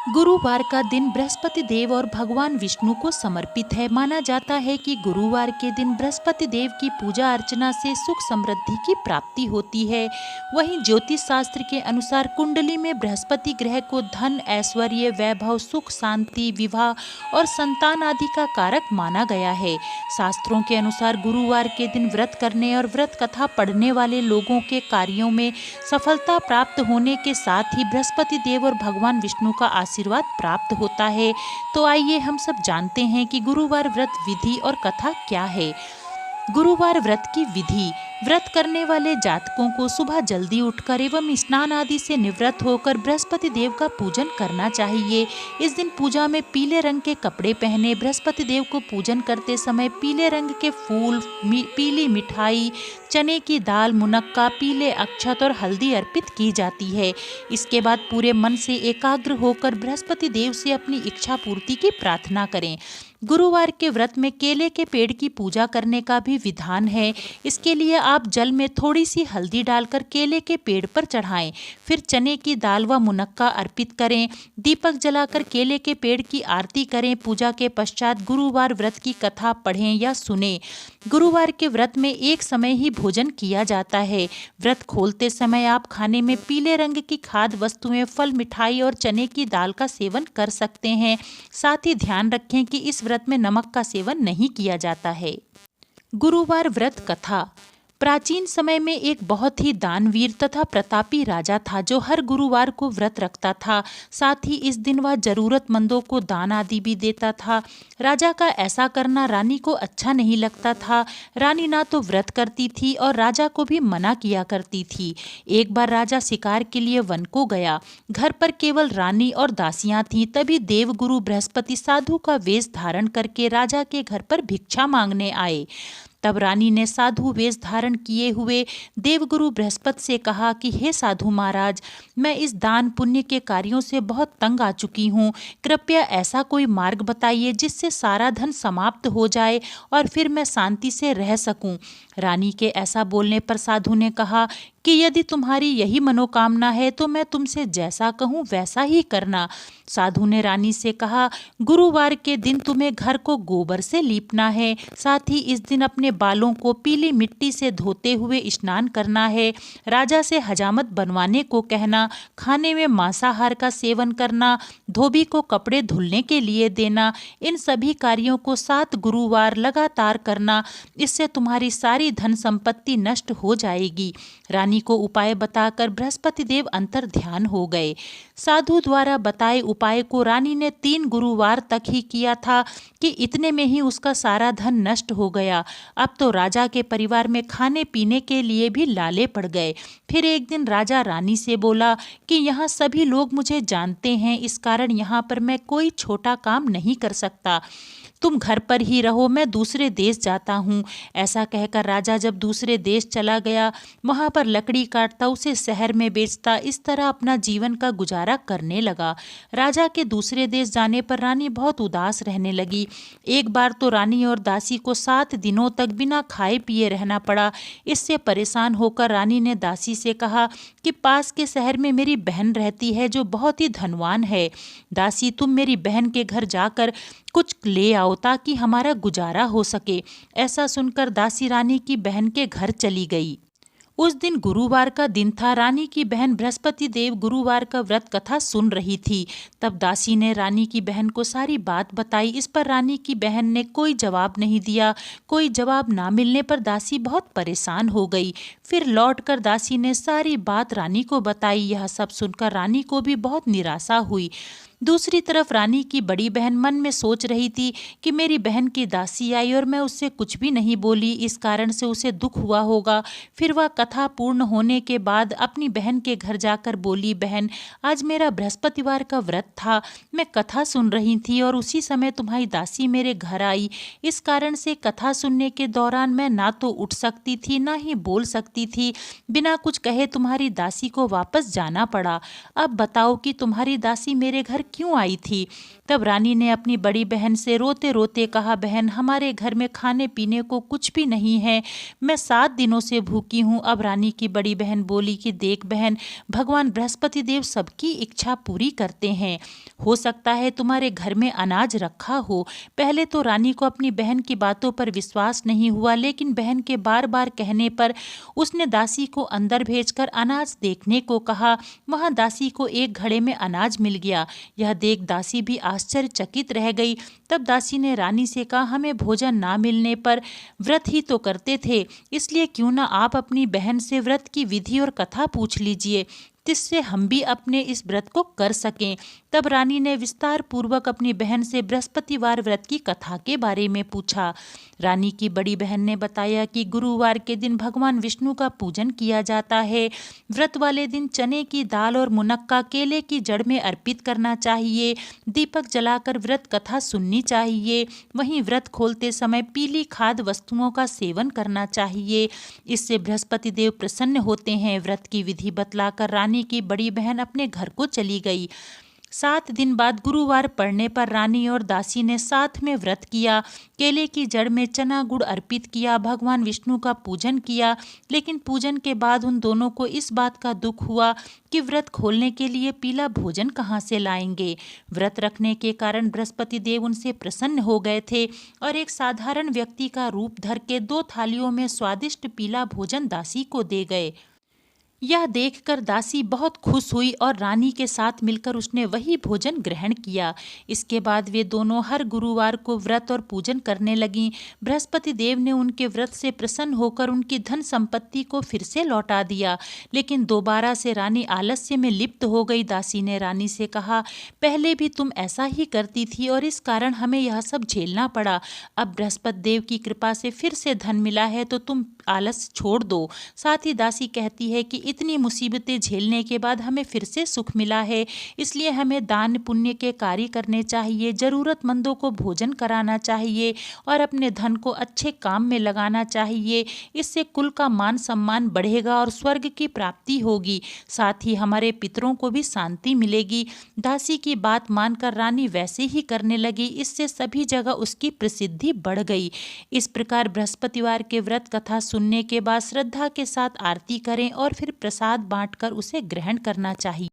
गुरुवार का दिन बृहस्पति देव और भगवान विष्णु को समर्पित है। माना जाता है कि गुरुवार के दिन बृहस्पति देव की पूजा अर्चना से सुख समृद्धि की प्राप्ति होती है। वहीं ज्योतिष शास्त्र के अनुसार कुंडली में बृहस्पति ग्रह को धन, ऐश्वर्य, वैभव, सुख, शांति, विवाह और संतान आदि का कारक माना गया है। शास्त्रों के अनुसार गुरुवार के दिन व्रत करने और व्रत कथा पढ़ने वाले लोगों के कार्यों में सफलता प्राप्त होने के साथ ही बृहस्पति देव और भगवान विष्णु का आशीर्वाद प्राप्त होता है। तो आइए हम सब जानते हैं कि गुरुवार व्रत विधि और कथा क्या है। गुरुवार व्रत की विधि। व्रत करने वाले जातकों को सुबह जल्दी उठकर एवं स्नान आदि से निवृत्त होकर बृहस्पति देव का पूजन करना चाहिए। इस दिन पूजा में पीले रंग के कपड़े पहने। बृहस्पति देव को पूजन करते समय पीले रंग के फूल, पीली मिठाई, चने की दाल, मुनक्का, पीले अक्षत और हल्दी अर्पित की जाती है। इसके बाद पूरे मन से एकाग्र होकर बृहस्पति देव से अपनी इच्छा पूर्ति की प्रार्थना करें। गुरुवार के व्रत में केले के पेड़ की पूजा करने का भी विधान है। इसके लिए आप जल में थोड़ी सी हल्दी डालकर केले के पेड़ पर चढ़ाएं। फिर चने की दाल व मुनक्का अर्पित करें। दीपक जलाकर केले के पेड़ की आरती करें। पूजा के पश्चात गुरुवार व्रत की कथा पढ़ें या सुनें। गुरुवार के व्रत में एक समय ही भोजन किया जाता है। व्रत खोलते समय आप खाने में पीले रंग की खाद्य वस्तुएं, फल, मिठाई और चने की दाल का सेवन कर सकते हैं। साथ ही ध्यान रखें कि इस व्रत में नमक का सेवन नहीं किया जाता है। गुरुवार व्रत कथा। प्राचीन समय में एक बहुत ही दानवीर तथा प्रतापी राजा था जो हर गुरुवार को व्रत रखता था। साथ ही इस दिन वह जरूरतमंदों को दान आदि भी देता था। राजा का ऐसा करना रानी को अच्छा नहीं लगता था। रानी ना तो व्रत करती थी और राजा को भी मना किया करती थी। एक बार राजा शिकार के लिए वन को गया। घर पर केवल रानी और दासियां थीं। तभी देवगुरु बृहस्पति साधु का वेश धारण करके राजा के घर पर भिक्षा मांगने आए। तब रानी ने साधु वेश धारण किए हुए देवगुरु बृहस्पति से कहा कि हे साधु महाराज, मैं इस दान पुण्य के कार्यों से बहुत तंग आ चुकी हूँ। कृपया ऐसा कोई मार्ग बताइए जिससे सारा धन समाप्त हो जाए और फिर मैं शांति से रह सकूं। रानी के ऐसा बोलने पर साधु ने कहा कि यदि तुम्हारी यही मनोकामना है तो मैं तुमसे जैसा कहूँ वैसा ही करना। साधु ने रानी से कहा, गुरुवार के दिन तुम्हें घर को गोबर से लीपना है। साथ ही इस दिन अपने बालों को पीली मिट्टी से धोते हुए स्नान करना है। राजा से हजामत बनवाने को कहना। खाने में मांसाहार का सेवन करना। धोबी को कपड़े धुलने के लिए देना। इन सभी कार्यों को 7 गुरुवार लगातार करना। इससे तुम्हारी सारी धन संपत्ति नष्ट हो जाएगी। रानी को उपाय बताकर बृहस्पति देव अंतर ध्यान हो गए। साधु द्वारा बताए उपाय को रानी ने 3 गुरुवार तक ही किया था कि इतने में ही उसका सारा धन नष्ट हो गया। अब तो राजा के परिवार में खाने पीने के लिए भी लाले पड़ गए। फिर एक दिन राजा रानी से बोला कि यहाँ सभी लोग मुझे जानते हैं, इस कारण यहाँ पर मैं कोई छोटा काम नहीं कर सकता। तुम घर पर ही रहो, मैं दूसरे देश जाता हूँ। ऐसा कहकर राजा जब दूसरे देश चला गया, वहाँ पर लकड़ी काटता, उसे शहर में बेचता, इस तरह अपना जीवन का गुजारा करने लगा। राजा के दूसरे देश जाने पर रानी बहुत उदास रहने लगी। एक बार तो रानी और दासी को 7 दिनों तक बिना खाए पिए रहना पड़ा। इससे परेशान होकर रानी ने दासी से कहा कि पास के शहर में मेरी बहन रहती है जो बहुत ही धनवान है। दासी, तुम मेरी बहन के घर जाकर कुछ ले आओ ताकि हमारा गुजारा हो सके। ऐसा सुनकर दासी रानी की बहन के घर चली गई। उस दिन गुरुवार का दिन था। रानी की बहन बृहस्पति देव गुरुवार का व्रत कथा सुन रही थी। तब दासी ने रानी की बहन को सारी बात बताई। इस पर रानी की बहन ने कोई जवाब नहीं दिया। कोई जवाब ना मिलने पर दासी बहुत परेशान हो गई। फिर लौटकर दासी ने सारी बात रानी को बताई। यह सब सुनकर रानी को भी बहुत निराशा हुई। दूसरी तरफ रानी की बड़ी बहन मन में सोच रही थी कि मेरी बहन की दासी आई और मैं उससे कुछ भी नहीं बोली, इस कारण से उसे दुख हुआ होगा। फिर वह कथा पूर्ण होने के बाद अपनी बहन के घर जाकर बोली, बहन, आज मेरा बृहस्पतिवार का व्रत था। मैं कथा सुन रही थी और उसी समय तुम्हारी दासी मेरे घर आई। इस कारण से कथा सुनने के दौरान मैं ना तो उठ सकती थी ना ही बोल सकती थी। बिना कुछ कहे तुम्हारी दासी को वापस जाना पड़ा। अब बताओ कि तुम्हारी दासी मेरे घर क्यों आई थी। तब रानी ने अपनी बड़ी बहन से रोते रोते कहा, बहन हमारे घर में खाने पीने को कुछ भी नहीं है, मैं 7 दिनों से भूखी हूँ। अब रानी की बड़ी बहन बोली कि देख बहन, भगवान बृहस्पति देव सबकी इच्छा पूरी करते हैं, हो सकता है तुम्हारे घर में अनाज रखा हो। पहले तो रानी को अपनी बहन की बातों पर विश्वास नहीं हुआ, लेकिन बहन के बार बार कहने पर उसने दासी को अंदर भेजकर अनाज देखने को कहा। वहां दासी को एक घड़े में अनाज मिल गया। यह देख दासी भी आश्चर्यचकित रह गई। तब दासी ने रानी से कहा, हमें भोजन ना मिलने पर व्रत ही तो करते थे, इसलिए क्यों ना आप अपनी बहन से व्रत की विधि और कथा पूछ लीजिए, जिससे हम भी अपने इस व्रत को कर सकें। तब रानी ने विस्तार पूर्वक अपनी बहन से बृहस्पतिवार व्रत की कथा के बारे में पूछा। रानी की बड़ी बहन ने बताया कि गुरुवार के दिन भगवान विष्णु का पूजन किया जाता है। व्रत वाले दिन चने की दाल और मुनक्का केले की जड़ में अर्पित करना चाहिए। दीपक जलाकर व्रत कथा सुननी चाहिए। वहीं व्रत खोलते समय पीली खाद्य वस्तुओं का सेवन करना चाहिए, इससे बृहस्पति देव प्रसन्न होते हैं। व्रत की विधि बतलाकर रानी की बड़ी बहन अपने घर को चली गई। 7 दिन बाद गुरुवार पड़ने पर रानी और दासी ने साथ में व्रत किया। केले की जड़ में चना गुड़ अर्पित किया, भगवान विष्णु का पूजन किया। लेकिन पूजन के बाद उन दोनों को इस बात का दुख हुआ कि व्रत खोलने के लिए पीला भोजन कहाँ से लाएंगे। व्रत रखने के कारण बृहस्पति देव उनसे प्रसन्न हो गए थे और एक साधारण व्यक्ति का रूप धर के 2 थालियों में स्वादिष्ट पीला भोजन दासी को दे गए। यह देखकर दासी बहुत खुश हुई और रानी के साथ मिलकर उसने वही भोजन ग्रहण किया। इसके बाद वे दोनों हर गुरुवार को व्रत और पूजन करने लगीं। बृहस्पति देव ने उनके व्रत से प्रसन्न होकर उनकी धन संपत्ति को फिर से लौटा दिया। लेकिन दोबारा से रानी आलस्य में लिप्त हो गई। दासी ने रानी से कहा, पहले भी तुम ऐसा ही करती थी और इस कारण हमें यह सब झेलना पड़ा। अब बृहस्पति देव की कृपा से फिर से धन मिला है तो तुम आलस छोड़ दो। साथ ही दासी कहती है कि इतनी मुसीबतें झेलने के बाद हमें फिर से सुख मिला है, इसलिए हमें दान पुण्य के कार्य करने चाहिए, जरूरतमंदों को भोजन कराना चाहिए और अपने धन को अच्छे काम में लगाना चाहिए। इससे कुल का मान सम्मान बढ़ेगा और स्वर्ग की प्राप्ति होगी, साथ ही हमारे पितरों को भी शांति मिलेगी। दासी की बात मानकर रानी वैसे ही करने लगी। इससे सभी जगह उसकी प्रसिद्धि बढ़ गई। इस प्रकार बृहस्पतिवार के व्रत कथा सुनने के बाद श्रद्धा के साथ आरती करें और फिर प्रसाद बांटकर उसे ग्रहण करना चाहिए।